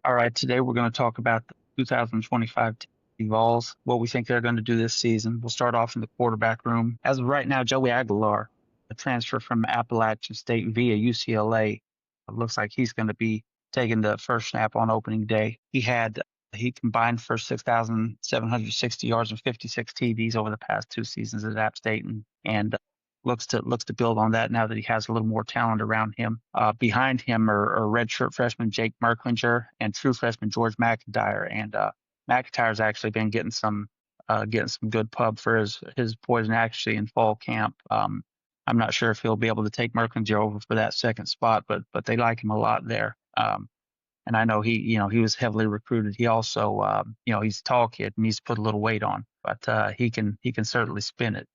All right, today we're going to talk about the 2025 Tennessee Vols, what we think they're going to do this season. We'll start off in the quarterback room. As of right now, Joey Aguilar, a transfer from Appalachian State via UCLA, it looks like he's going to be taking the first snap on opening day. He combined for 6,760 yards and 56 TDs over the past two seasons at App State, and looks to build on that now that he has a little more talent around him. Behind him are redshirt freshman Jake Merklinger and true freshman George McIntyre. And McIntyre's actually been getting some good pub for his poison actually in fall camp. I'm not sure if he'll be able to take Merklinger over for that second spot, but they like him a lot there. And I know he was heavily recruited. He also, he's a tall kid and he's put a little weight on, but he can certainly spin it.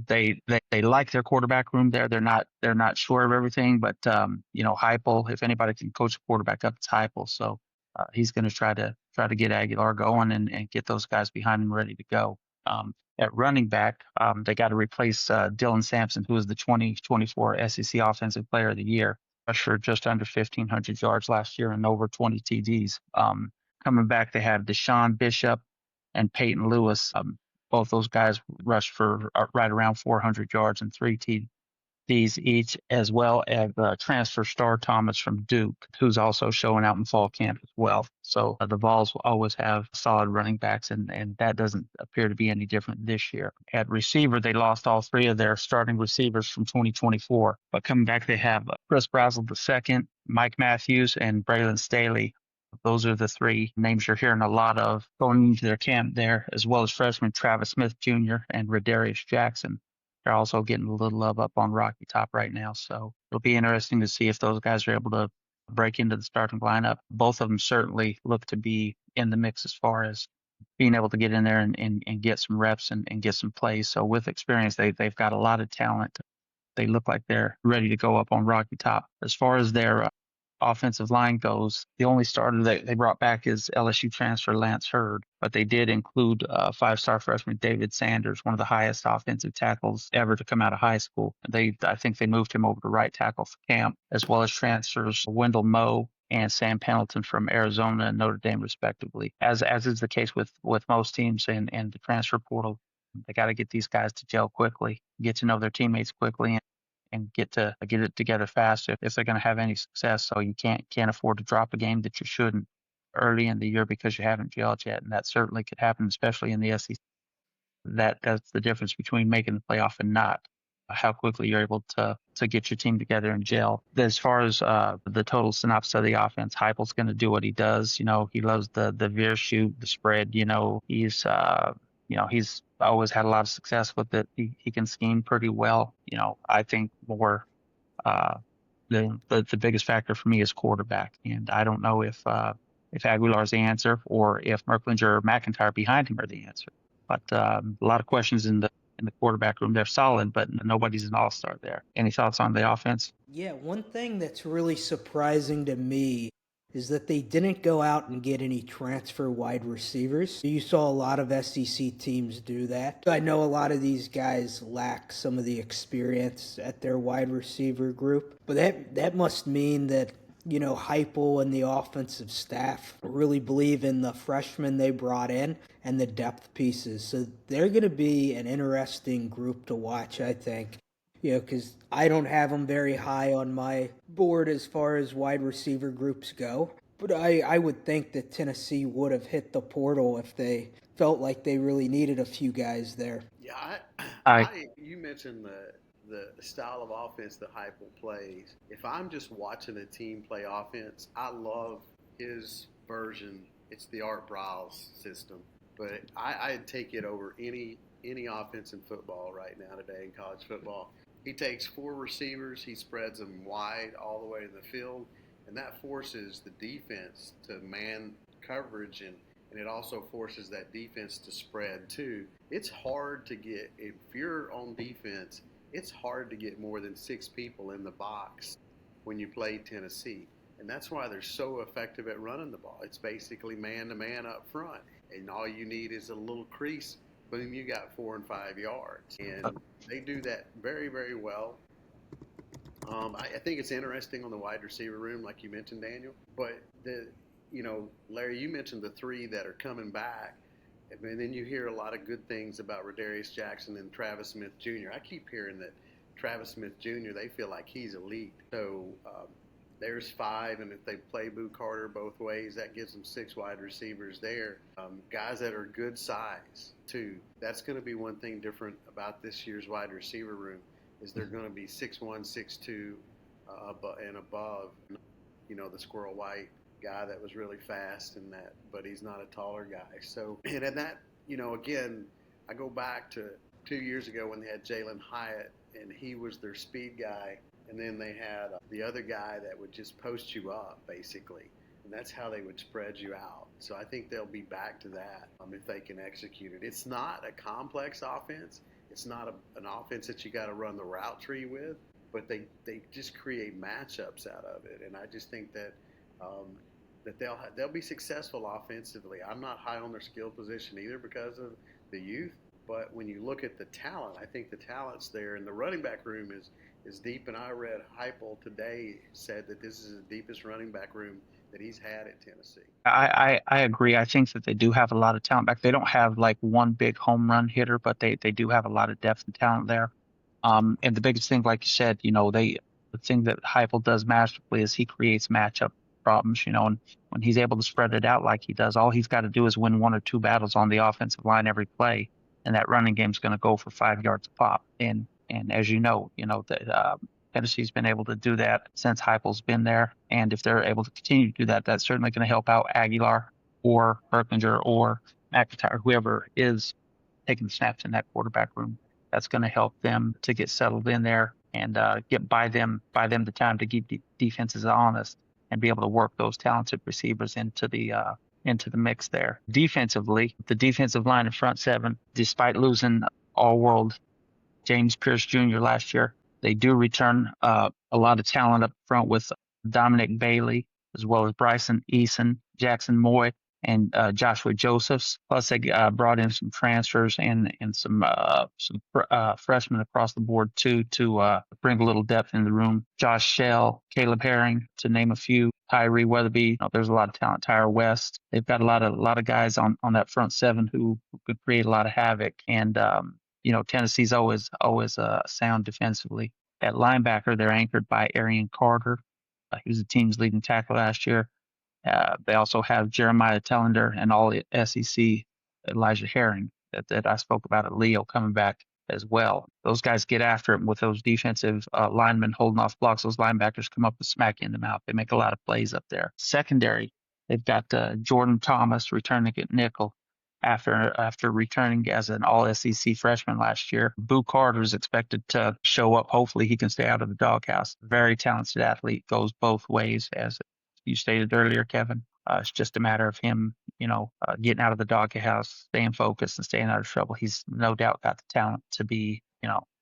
They like their quarterback room there. They're not sure of everything, but Heupel, if anybody can coach a quarterback up, it's Heupel. So he's going to try to get Aguilar going and get those guys behind him ready to go. At running back, they got to replace Dylan Sampson, who was the 2024 SEC Offensive Player of the Year, rusher just under 1,500 yards last year and over 20 TDs. Coming back, they have Deshaun Bishop and Peyton Lewis. Both those guys rushed for right around 400 yards and three TDs each, as well as transfer Star Thomas from Duke, who's also showing out in fall camp as well. So the Vols will always have solid running backs, and that doesn't appear to be any different this year. At receiver, they lost all three of their starting receivers from 2024, but coming back, they have Chris Brazel II, Mike Matthews, and Braylon Staley. Those are the three names you're hearing a lot of going into their camp there, as well as freshman Travis Smith Jr. and Radarius Jackson. They're also getting a little love up on Rocky Top right now. So it'll be interesting to see if those guys are able to break into the starting lineup. Both of them certainly look to be in the mix as far as being able to get in there and get some reps and get some plays. So with experience, they've got a lot of talent. They look like they're ready to go up on Rocky Top. As far as their offensive line goes, the only starter that they brought back is LSU transfer Lance Hurd, but they did include five-star freshman David Sanders, one of the highest offensive tackles ever to come out of high school. I think they moved him over to right tackle for camp, as well as transfers Wendell Moe and Sam Pendleton from Arizona and Notre Dame, respectively. As is the case with most teams in the transfer portal, they got to get these guys to gel quickly, get to know their teammates quickly, and get it together fast if they're going to have any success. So you can't afford to drop a game that you shouldn't early in the year because you haven't gelled yet, and that certainly could happen, especially in the SEC. That's the difference between making the playoff and not. How quickly you're able to get your team together and gel. As far as the total synopsis of the offense, Heupel's going to do what he does. He loves the veer shoot, the spread. He's always had a lot of success with it. He can scheme pretty well. I think more the biggest factor for me is quarterback, and I don't know if Aguilar's the answer or if Merklinger or McIntyre behind him are the answer. But a lot of questions in the quarterback room. They're solid, but nobody's an all-star there. Any thoughts on the offense? Yeah, one thing that's really surprising to me is that they didn't go out and get any transfer wide receivers. You saw a lot of SEC teams do that. I know a lot of these guys lack some of the experience at their wide receiver group, but that must mean that Heupel and the offensive staff really believe in the freshmen they brought in and the depth pieces. So they're going to be an interesting group to watch, I think. Because I don't have them very high on my board as far as wide receiver groups go. But I would think that Tennessee would have hit the portal if they felt like they really needed a few guys there. Yeah, I you mentioned the style of offense that Heupel plays. If I'm just watching a team play offense, I love his version. It's the Art Briles system, but I'd take it over any offense in football right now today in college football. He takes four receivers, he spreads them wide all the way to the field, and that forces the defense to man coverage, and it also forces that defense to spread too. It's hard to get, if you're on defense, it's hard to get more than six people in the box when you play Tennessee. And that's why they're so effective at running the ball. It's basically man-to-man up front, and all you need is a little crease. Boom, you got 4 and 5 yards. And they do that very, very well. I think it's interesting on the wide receiver room, like you mentioned, Daniel. But Larry, you mentioned the three that are coming back, and then you hear a lot of good things about Rodarius Jackson and Travis Smith Jr. I keep hearing that Travis Smith Jr. They feel like he's elite. So there's five, and if they play Boo Carter both ways, that gives them six wide receivers there. Guys that are good size too. That's going to be one thing different about this year's wide receiver room is they're going to be 6'1", 6'2", and above. The Squirrel White guy that was really fast and that, but he's not a taller guy. So, and in that, again, I go back to 2 years ago when they had Jalen Hyatt and he was their speed guy, and then they had the other guy that would just post you up basically, and that's how they would spread you out. So I think they'll be back to that if they can execute it. It's not a complex offense. It's not an offense that you got to run the route tree with, but they just create matchups out of it, and I just think that that they'll be successful offensively. I'm not high on their skill position either because of the youth, but when you look at the talent, I think the talent's there, and the running back room is deep. And I read Heupel today said that this is the deepest running back room that he's had at Tennessee. I agree. I think that they do have a lot of talent back. They don't have like one big home run hitter, but they do have a lot of depth and talent there. And the biggest thing, like you said, the thing that Heupel does masterfully is he creates matchup problems, and when he's able to spread it out like he does, all he's got to do is win one or two battles on the offensive line every play, and that running game's going to go for 5 yards a pop. And as that Tennessee's been able to do that since Heupel's been there. And if they're able to continue to do that, that's certainly going to help out Aguilar or Berklinger or McIntyre, whoever is taking the snaps in that quarterback room. That's going to help them to get settled in there and get by them the time to keep defenses honest and be able to work those talented receivers into the mix there. Defensively, the defensive line and front seven, despite losing all-world James Pierce Jr. last year, they do return a lot of talent up front with Dominic Bailey, as well as Bryson Eason, Jackson Moy, and Joshua Josephs. Plus, they brought in some transfers and some freshmen across the board too to bring a little depth in the room. Josh Shell, Caleb Herring, to name a few. Tyree Weatherby. There's a lot of talent. Tyre West. They've got a lot of guys on that front seven who could create a lot of havoc. And Tennessee's always sound defensively. At linebacker, they're anchored by Arian Carter. He was the team's leading tackle last year. They also have Jeremiah Tellender and all SEC Elijah Herring that I spoke about at Leo coming back as well. Those guys get after it with those defensive linemen holding off blocks. Those linebackers come up and smack you in the mouth. They make a lot of plays up there. Secondary, they've got Jordan Thomas returning at nickel after returning as an all-SEC freshman last year. Boo Carter is expected to show up. Hopefully he can stay out of the doghouse. Very talented athlete, goes both ways, as you stated earlier, Kevin. It's just a matter of him, getting out of the doghouse, staying focused, and staying out of trouble. He's no doubt got the talent to be,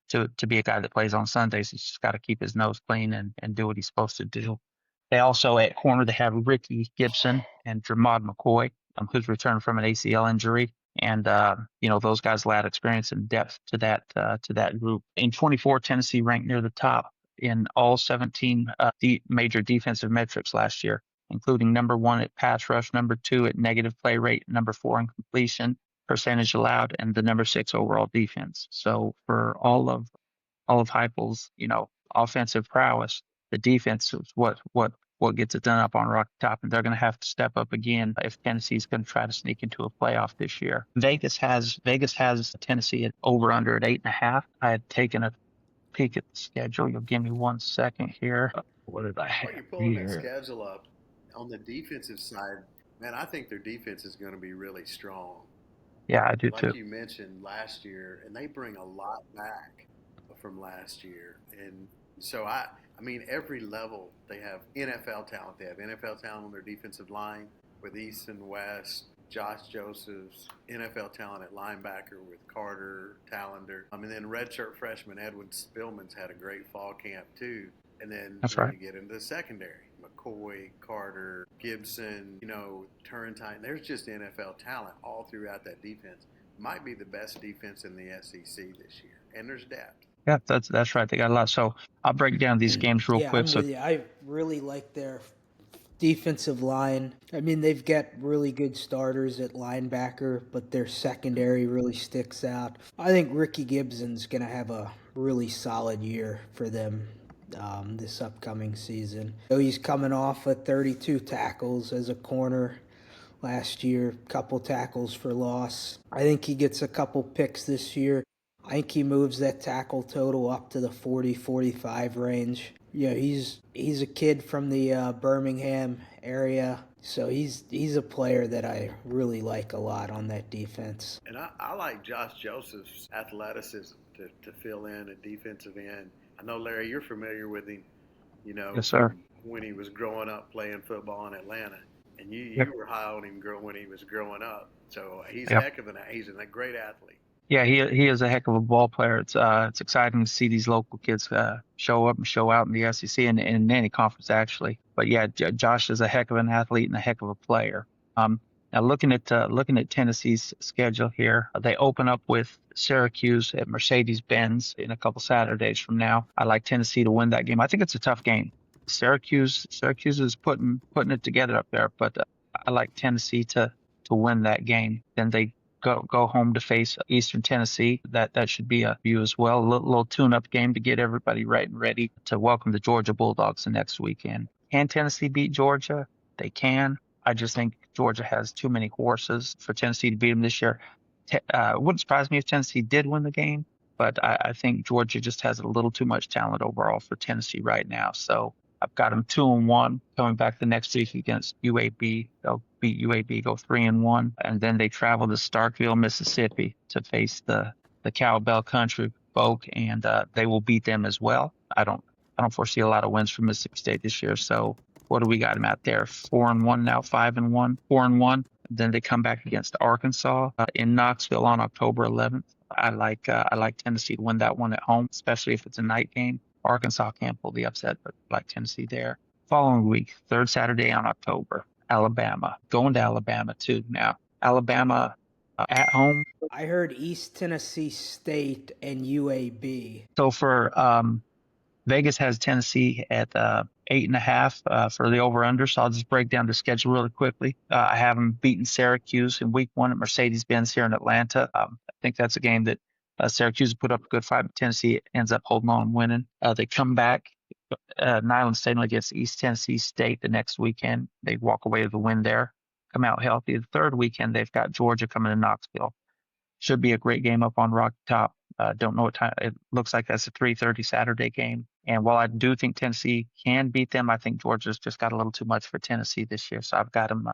to be a guy that plays on Sundays. He's just got to keep his nose clean and do what he's supposed to do. They also, at corner, they have Ricky Gibson and Dramod McCoy, who's returned from an ACL injury. And, those guys will add experience and depth to that group. In 24, Tennessee ranked near the top in all 17 major defensive metrics last year, including number 1 at pass rush, number 2 at negative play rate, number 4 in completion percentage allowed, and the number 6 overall defense. So for all of Heupel's, offensive prowess, the defense is what gets it done up on Rocky Top, and they're going to have to step up again if Tennessee's going to try to sneak into a playoff this year. Vegas has Tennessee at over under at 8.5. I had taken a peek at the schedule. You'll give me 1 second here. What did I have While you're pulling that here? schedule up, on the defensive side, man, I think their defense is going to be really strong. Yeah, I do like too. you mentioned last year, and they bring a lot back from last year. And so I mean, every level they have NFL talent. They have NFL talent on their defensive line with Easton West, Josh Josephs, NFL talent at linebacker with Carter, Tallender. And then redshirt freshman Edwin Spillman's had a great fall camp too. And then That's when right. you get into the secondary, McCoy, Carter, Gibson, Turrentine. There's just NFL talent all throughout that defense. Might be the best defense in the SEC this year. And there's depth. Yeah, that's right. They got a lot. So I'll break down these games real Yeah, quick. I'm So with you. I really like their defensive line. I mean, they've got really good starters at linebacker, but their secondary really sticks out. I think Ricky Gibson's going to have a really solid year for them this upcoming season. So he's coming off of 32 tackles as a corner last year, couple tackles for loss. I think he gets a couple picks this year. I think he moves that tackle total up to the 40-45 range. He's a kid from the Birmingham area, so he's a player that I really like a lot on that defense. And I like Josh Joseph's athleticism to fill in at defensive end. I know, Larry, you're familiar with him, yes, sir. from when he was growing up playing football in Atlanta. And you, Yep. you were high on him when he was growing up. So Yep. he's a great athlete. Yeah, he is a heck of a ball player. It's exciting to see these local kids show up and show out in the SEC and in any conference actually. But yeah, Josh is a heck of an athlete and a heck of a player. Now looking at Tennessee's schedule here, they open up with Syracuse at Mercedes-Benz in a couple Saturdays from now. I like Tennessee to win that game. I think it's a tough game. Syracuse is putting it together up there, but I like Tennessee to win that game. Then they go home to face Eastern Tennessee. That should be a view as well. A little tune-up game to get everybody right and ready to welcome the Georgia Bulldogs the next weekend. Can Tennessee beat Georgia? They can. I just think Georgia has too many horses for Tennessee to beat them this year. It wouldn't surprise me if Tennessee did win the game, but I think Georgia just has a little too much talent overall for Tennessee right now. So I've got them 2-1 coming back the next week against UAB. They'll beat UAB, go 3-1, and then they travel to Starkville, Mississippi to face the Cowbell Country folk, and they will beat them as well. I don't foresee a lot of wins for Mississippi State this year. So what do we got them out there? 4-1 now, 5-1, 4-1. Then they come back against Arkansas in Knoxville on October 11th. I like Tennessee to win that one at home, especially if it's a night game. Arkansas can't pull the upset, but I like Tennessee there. Following week, third Saturday on October, Alabama. Going to Alabama too now. Alabama at home. I heard East Tennessee State and UAB. So for Vegas has Tennessee at 8.5 for the over under. So I'll just break down the schedule really quickly. I have them beating Syracuse in week one at Mercedes-Benz here in Atlanta. I think that's a game that Syracuse put up a good fight, but Tennessee ends up holding on and winning. They come back Neyland Stadium against East Tennessee State the next weekend. They walk away with a win there, come out healthy. The third weekend, they've got Georgia coming to Knoxville. Should be a great game up on Rocky Top. Don't know what time. It looks like that's a 3:30 Saturday game. And while I do think Tennessee can beat them, I think Georgia's just got a little too much for Tennessee this year. So I've got them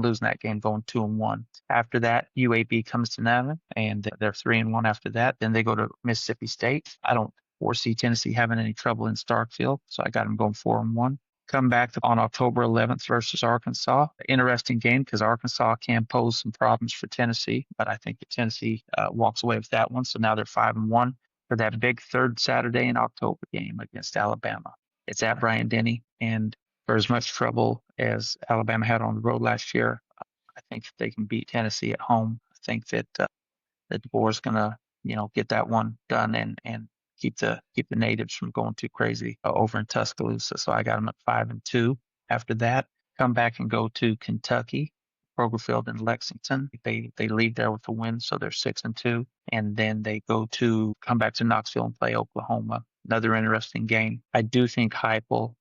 losing that game, going 2-1. After that, UAB comes to Neyland, and they're 3-1 after that. Then they go to Mississippi State. I don't foresee Tennessee having any trouble in Starkville, so I got them going 4-1. Come back on October 11th versus Arkansas. Interesting game because Arkansas can pose some problems for Tennessee, but I think that Tennessee walks away with that one. So now they're 5-1 for that big third Saturday in October game against Alabama. It's at Bryant-Denny, and for as much trouble as Alabama had on the road last year, I think they can beat Tennessee at home. I think that DeBoer's gonna, get that one done and keep the natives from going too crazy over in Tuscaloosa. So I got them at 5-2. After that, come back and go to Kentucky, Kroger Field in Lexington. They leave there with a win, so they're 6-2, and then they come back to Knoxville and play Oklahoma. Another interesting game. I do think Heupel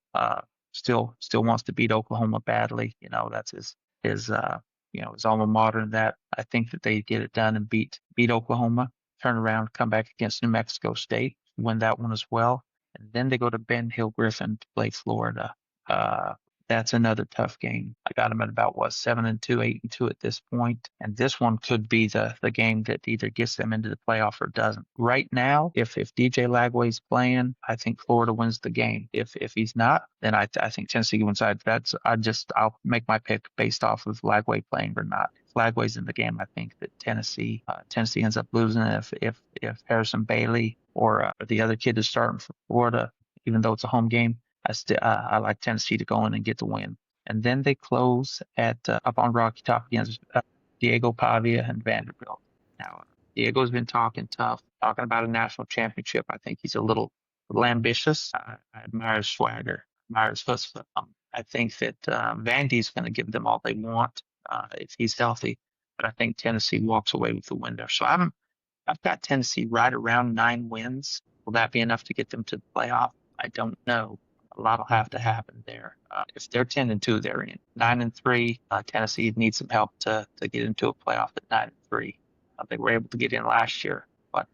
still wants to beat Oklahoma badly. That's his alma mater. And that I think that they get it done and beat Oklahoma. Turn around, come back against New Mexico State, win that one as well, and then they go to Ben Hill Griffin to play Florida. That's another tough game. I got them at about 7-2, 8-2 at this point, and this one could be the game that either gets them into the playoff or doesn't. Right now, if DJ Lagway's playing, I think Florida wins the game. If he's not, then I think Tennessee wins. I'll make my pick based off of Lagway playing or not. If Lagway's in the game, I think that Tennessee ends up losing. If Harrison Bailey or the other kid is starting for Florida, even though it's a home game, I like Tennessee to go in and get the win. And then they close at up on Rocky Top against Diego Pavia and Vanderbilt. Now, Diego's been talking tough. talking about a national championship. I think he's a little ambitious. I admire his swagger, admire his chutzpah. I think that Vandy's going to give them all they want if he's healthy, but I think Tennessee walks away with the win there. So I've got Tennessee right around 9 wins. Will that be enough to get them to the playoff? I don't know. A lot will have to happen there. If they're 10-2, they're in. 9-3, Tennessee needs some help to get into a playoff at 9-3. They were able to get in last year, but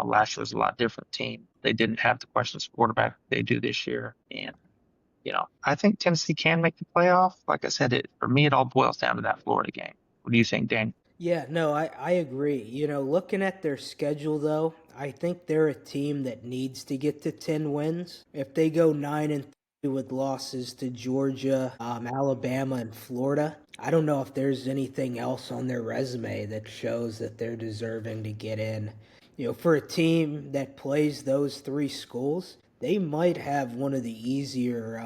last year was a lot different team. They didn't have the questions quarterback they do this year, and I think Tennessee can make the playoff. Like I said, for me, it all boils down to that Florida game. What do you think, Dan? Yeah, no, I agree. Looking at their schedule though, I think they're a team that needs to get to 10 wins. If they go 9-3 with losses to Georgia, Alabama, and Florida, I don't know if there's anything else on their resume that shows that they're deserving to get in. For a team that plays those three schools, they might have one of the easier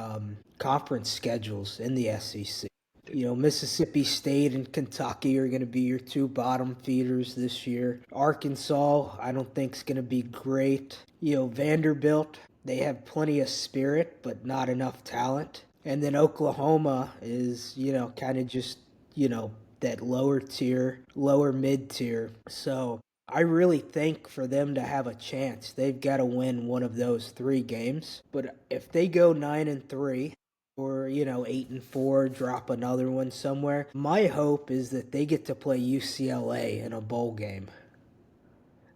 conference schedules in the SEC. Mississippi State and Kentucky are going to be your two bottom feeders this year. Arkansas, I don't think is going to be great. Vanderbilt, they have plenty of spirit, but not enough talent. And then Oklahoma is, kind of just, that lower tier, lower mid tier. So I really think for them to have a chance, they've got to win one of those three games. But if they go 9-3, or 8-4, drop another one somewhere. My hope is that they get to play UCLA in a bowl game.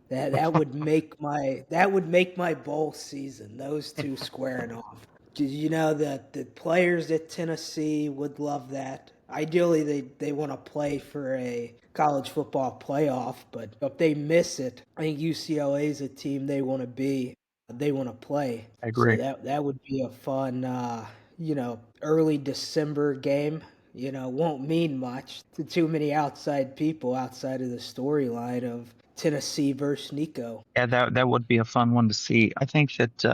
That would make my bowl season. Those two squaring off. Because the players at Tennessee would love that. Ideally, they want to play for a college football playoff, but if they miss it, I think UCLA is a team they want to be. They want to play. I So agree. that would be a fun, early December game. Won't mean much to too many outside people outside of the storyline of Tennessee versus Nico. Yeah, that would be a fun one to see. I think that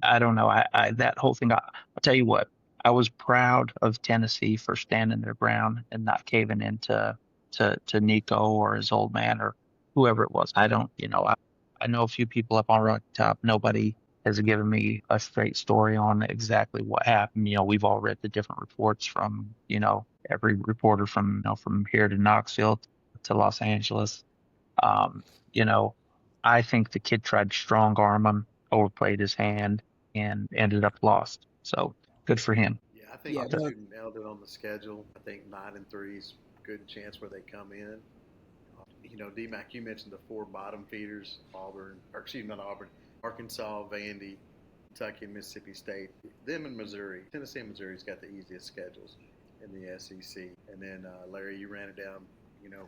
I don't know. I that whole thing. I'll tell you what. I was proud of Tennessee for standing their ground and not caving into to Nico or his old man or whoever it was. I don't. I know a few people up on Rock Top. Nobody has given me a straight story on exactly what happened. We've all read the different reports from every reporter from here to Knoxville to Los Angeles. Um, you know, I think the kid tried to strong arm him, overplayed his hand, and ended up lost. So good for him. Yeah, I think Yeah, you no, two nailed it on the schedule. I think 9-3 is good chance where they come in. DMac, you mentioned the four bottom feeders: Auburn, or excuse me, not Auburn, Arkansas, Vandy, Kentucky, and Mississippi State. Them and Missouri. Tennessee and Missouri's got the easiest schedules in the SEC. And then Larry, you ran it down.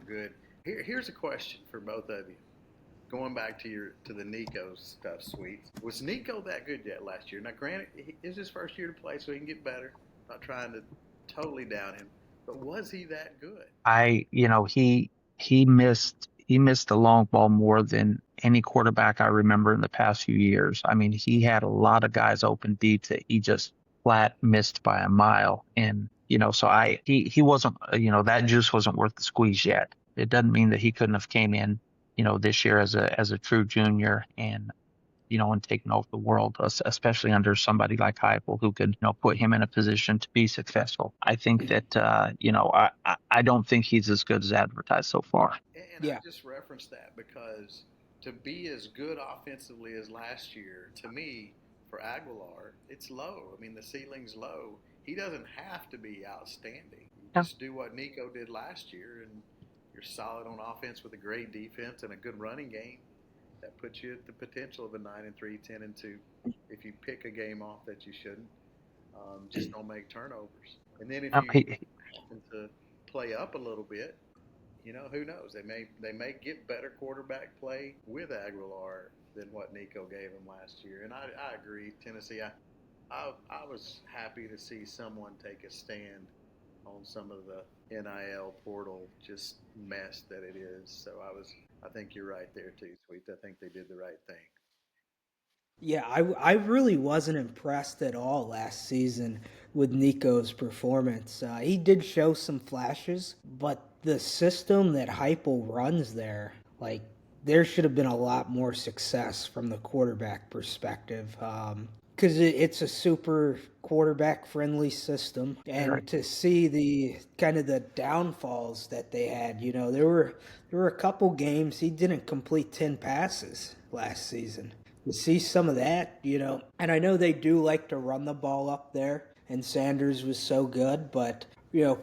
Good. Here's a question for both of you. Going back to the Nico stuff, Sweets. Was Nico that good yet last year? Now, granted, it's his first year to play, so he can get better. Not trying to totally down him, but was he that good? He missed the long ball more than any quarterback I remember in the past few years. I mean, he had a lot of guys open deep that he just flat missed by a mile. And so he wasn't that juice wasn't worth the squeeze yet. It doesn't mean that he couldn't have came in this year as a true junior and taken over the world, especially under somebody like Heupel who could, put him in a position to be successful. I think that, I don't think he's as good as advertised so far. And I yeah, just referenced that because to be as good offensively as last year, to me, for Aguilar, it's low. I mean, the ceiling's low. He doesn't have to be outstanding. You Yeah. just do what Nico did last year, and you're solid on offense with a great defense and a good running game. That puts you at the potential of a 9-3, 10-2. If you pick a game off that you shouldn't, just don't make turnovers. And then if Um, you he, happen to play up a little bit, who knows? They may get better quarterback play with Aguilar than what Nico gave him last year. And I agree, Tennessee. I was happy to see someone take a stand on some of the NIL portal just mess that it is. So I think you're right there too, Sweet. I think they did the right thing. yeah. I really wasn't impressed at all last season with Nico's performance. He did show some flashes, but the system that Heupel runs there, like there should have been a lot more success from the quarterback perspective. Because it's a super quarterback friendly system, Right. and to see the kind of the downfalls that they had, there were a couple games he didn't complete 10 passes last season. To see some of that, and I know they do like to run the ball up there, and Sanders was so good, but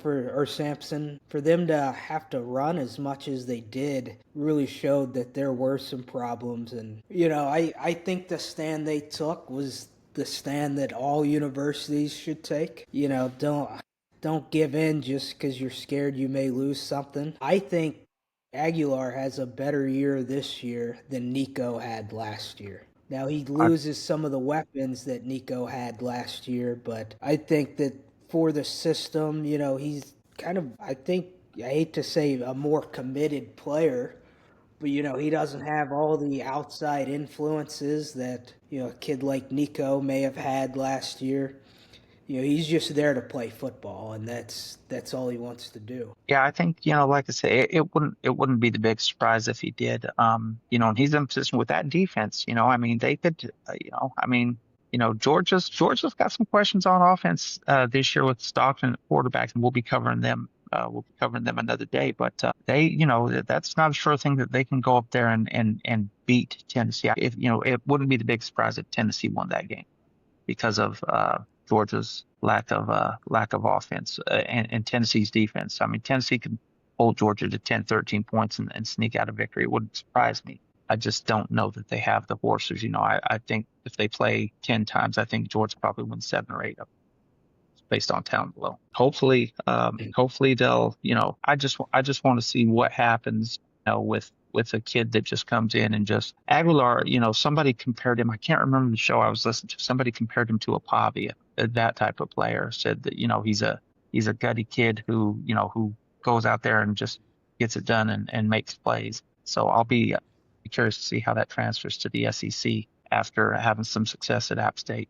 for Sampson, for them to have to run as much as they did really showed that there were some problems. And I think the stand they took was the stand that all universities should take. Don't give in just because you're scared you may lose something. I think Aguilar has a better year this year than Nico had last year. Now he I, loses some of the weapons that Nico had last year, but I think that for the system, he's kind of, I hate to say a more committed player, but he doesn't have all the outside influences that, a kid like Nico may have had last year. He's just there to play football, and that's all he wants to do. yeah, I think, like I say, it wouldn't be the big surprise if he did. And he's in a position with that defense. I mean, they could, I mean, Georgia's got some questions on offense this year with Stockton at quarterback, and we'll be covering them. We'll be covering them another day, but they, that's not a sure thing that they can go up there and beat Tennessee. If it wouldn't be the big surprise if Tennessee won that game because of Georgia's lack of offense and Tennessee's defense. I mean, Tennessee can hold Georgia to 10, 13 points and sneak out a victory. It wouldn't surprise me. I just don't know that they have the horses. I think if they play 10 times, I think Georgia probably wins 7 or 8 of them based on talent alone. Hopefully they'll, I just want to see what happens, with a kid that just comes in and just Aguilar, somebody compared him. I can't remember the show I was listening to. Somebody compared him to a Pavia, that type of player. Said that he's a gutty kid who goes out there and just gets it done and makes plays. So I'll be curious to see how that transfers to the SEC after having some success at App State.